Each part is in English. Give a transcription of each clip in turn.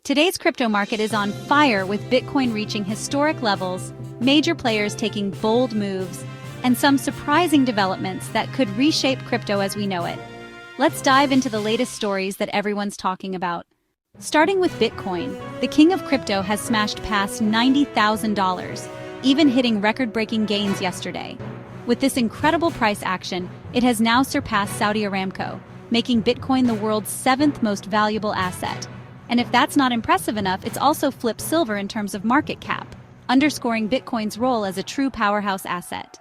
Today's crypto market is on fire with Bitcoin reaching historic levels, major players taking bold moves, and some surprising developments that could reshape crypto as we know it. Let's dive into the latest stories that everyone's talking about. Starting with Bitcoin, the king of crypto has smashed past $90,000, even hitting record-breaking gains yesterday. With this incredible price action, it has now surpassed Saudi Aramco, making Bitcoin the world's seventh most valuable asset. And if that's not impressive enough, it's also flipped silver in terms of market cap, underscoring Bitcoin's role as a true powerhouse asset.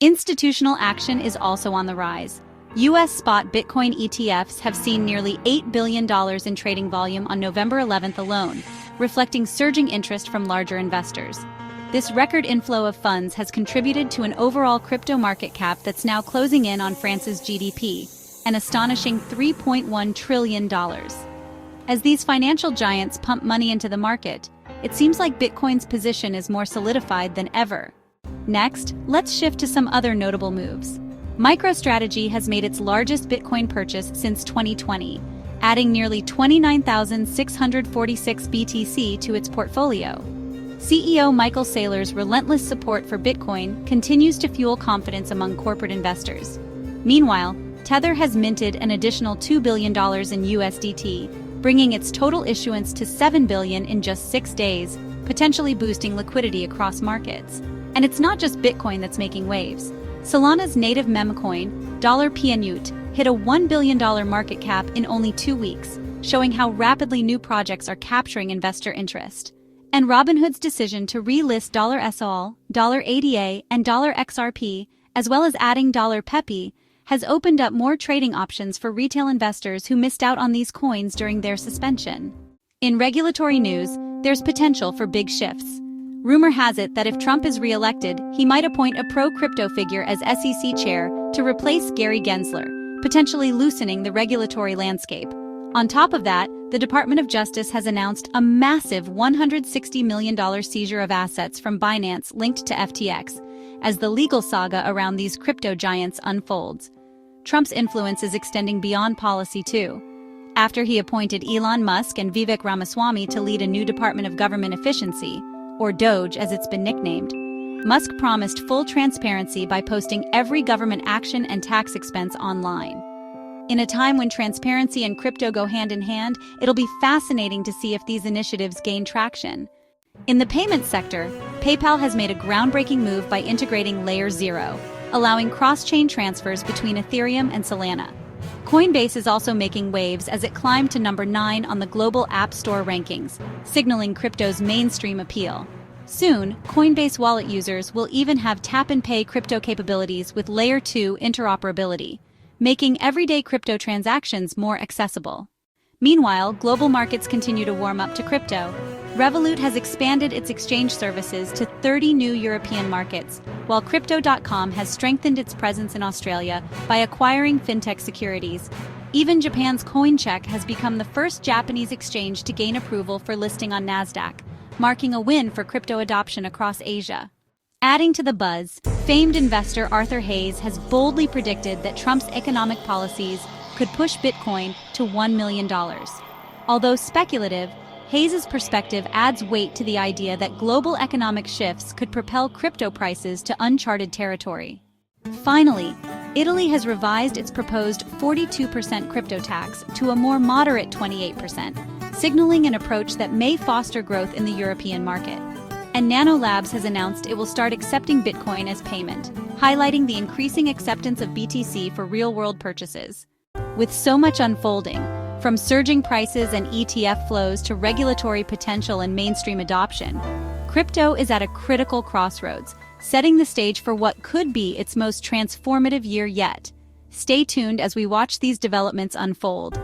Institutional action is also on the rise. U.S. spot Bitcoin ETFs have seen nearly $8 billion in trading volume on November 11th alone, reflecting surging interest from larger investors. This record inflow of funds has contributed to an overall crypto market cap that's now closing in on France's GDP, an astonishing $3.1 trillion. As these financial giants pump money into the market, it seems like Bitcoin's position is more solidified than ever. Next, let's shift to some other notable moves. MicroStrategy has made its largest Bitcoin purchase since 2020, adding nearly 29,646 BTC to its portfolio. CEO Michael Saylor's relentless support for Bitcoin continues to fuel confidence among corporate investors. Meanwhile, Tether has minted an additional $2 billion in USDT, bringing its total issuance to $7 billion in just 6 days, potentially boosting liquidity across markets. And it's not just Bitcoin that's making waves. Solana's native memecoin, $PNUT, hit a $1 billion market cap in only 2 weeks, showing how rapidly new projects are capturing investor interest. And Robinhood's decision to relist $SOL, $ADA, and $XRP, as well as adding $PEPI, has opened up more trading options for retail investors who missed out on these coins during their suspension. In regulatory news, there's potential for big shifts. Rumor has it that if Trump is re-elected, he might appoint a pro-crypto figure as SEC chair to replace Gary Gensler, potentially loosening the regulatory landscape. On top of that, the Department of Justice has announced a massive $160 million seizure of assets from Binance linked to FTX, as the legal saga around these crypto giants unfolds. Trump's influence is extending beyond policy too. After he appointed Elon Musk and Vivek Ramaswamy to lead a new Department of Government Efficiency, or DOGE as it's been nicknamed, Musk promised full transparency by posting every government action and tax expense online. In a time when transparency and crypto go hand in hand, it'll be fascinating to see if these initiatives gain traction. In the payments sector, PayPal has made a groundbreaking move by integrating Layer 0, allowing cross-chain transfers between Ethereum and Solana. Coinbase is also making waves as it climbed to number 9 on the global App Store rankings, signaling crypto's mainstream appeal. Soon, Coinbase wallet users will even have tap-and-pay crypto capabilities with Layer 2 interoperability, making everyday crypto transactions more accessible. Meanwhile, global markets continue to warm up to crypto. Revolut has expanded its exchange services to 30 new European markets, while Crypto.com has strengthened its presence in Australia by acquiring fintech securities. Even Japan's Coincheck has become the first Japanese exchange to gain approval for listing on Nasdaq, marking a win for crypto adoption across Asia. Adding to the buzz, famed investor Arthur Hayes has boldly predicted that Trump's economic policies could push Bitcoin to $1 million. Although speculative, Hayes' perspective adds weight to the idea that global economic shifts could propel crypto prices to uncharted territory. Finally, Italy has revised its proposed 42% crypto tax to a more moderate 28%, signaling an approach that may foster growth in the European market. And Nano Labs has announced it will start accepting Bitcoin as payment, highlighting the increasing acceptance of BTC for real-world purchases. With so much unfolding, from surging prices and ETF flows to regulatory potential and mainstream adoption, crypto is at a critical crossroads, setting the stage for what could be its most transformative year yet. Stay tuned as we watch these developments unfold.